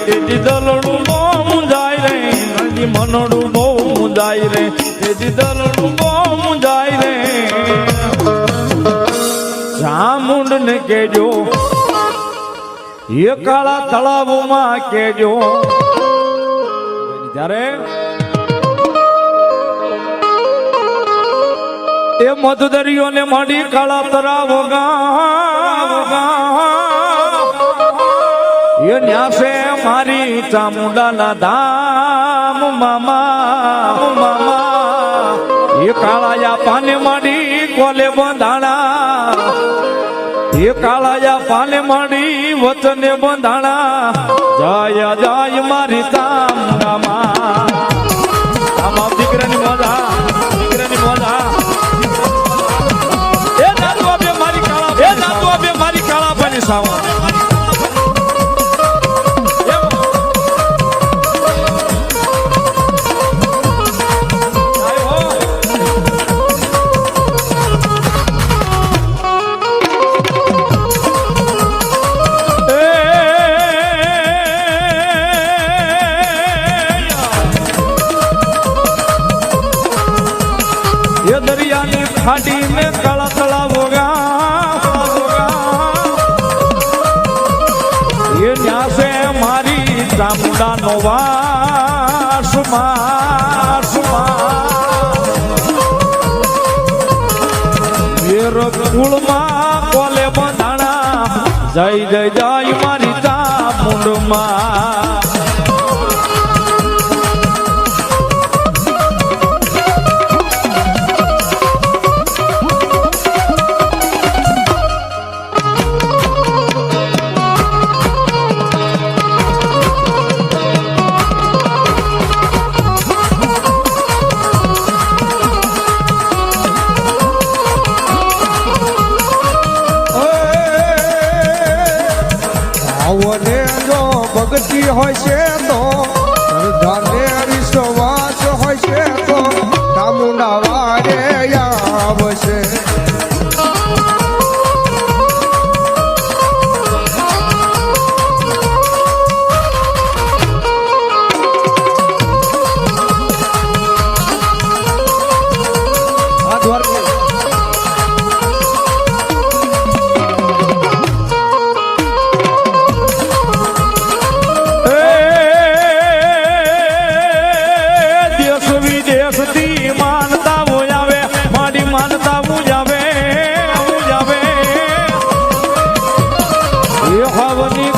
તેજી દલડું બહુ મુંજાય રે નદી મનડું બહુ મુંજાય રે તેજી દલડું બહુ મુંજાય રે ચામુંડ ને કેજો એ કાળા તળાવમાં કેજો જ્યારે એ મધદરિયો ને મડી કાળા તળાવ એ ન્યાસે મારી ચામુંડાના ધામ મામા એ કાળાયા પાને મડી કોલે બંધાણા એ કાળાયા પાને મડી વચને બંધાણા જય જય મારી ચામુંડામાં આમાં દીકરાની મજા દીકરાની મજા એ નાતુ આપે મારી કાળા પાની સાવા દરિયાની ખાડી ને કાળા તળાવ એ ન્યાસે મારી ચામુંડાનો વાસ કુળમાં કોલે બંધાણા જય જય જય મારી ચામુંડમાં ભક્તિ હોય છે તો શ્રદ્ધાને વિશ્વાસ હોય છે તો ચામુંડા વારે આવશે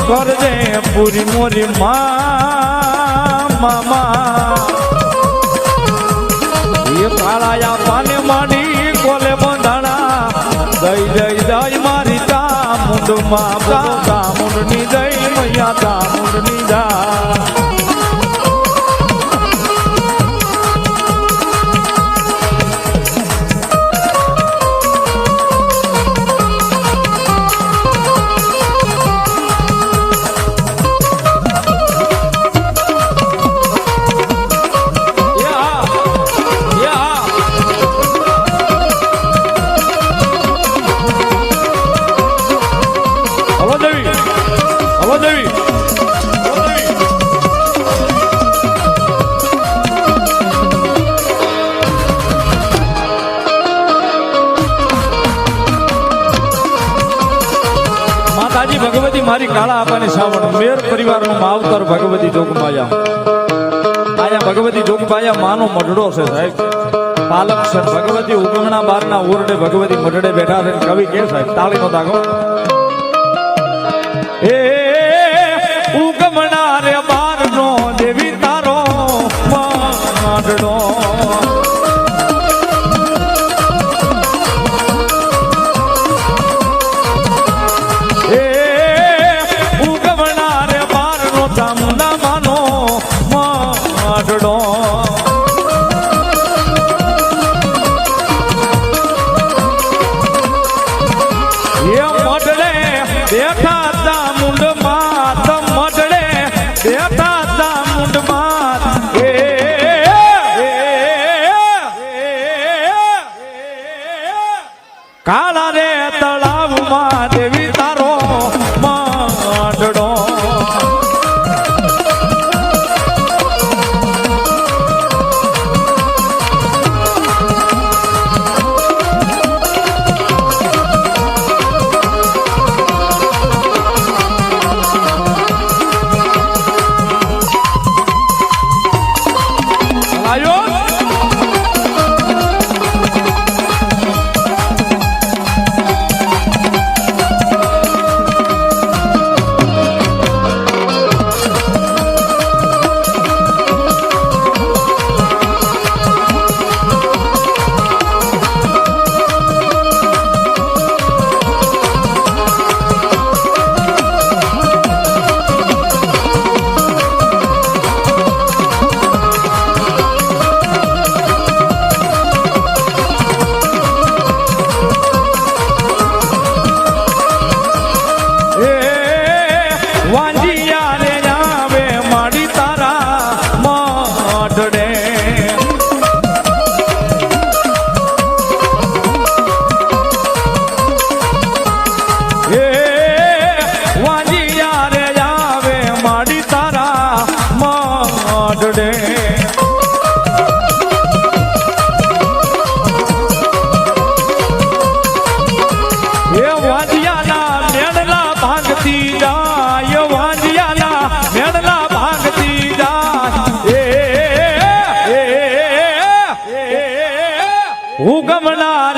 કરજે પૂરી મોરી મામા એ કાળાયા પાને માંડી કોલે બંધાણા જય જય જય મારી ચામુંડમાં ચામુંડની જય મૈયા ચામુંડની જા ભગવતી મારી કાળા આપવાની સાવણ મેર પરિવારનું માવતર ભગવતી જોગમાયા આયા ભગવતી જોગમાયા માનો મઢડો છે સાહેબ પાલક છે ભગવતી ઉગમણા બારના ઓરડે ભગવતી મઢડે બેઠા છે કવિ કે સાહેબ તાળીનો દાગો એ ઉગમણા રે બારનો દેવી તારો મઢડો હું ગમનાર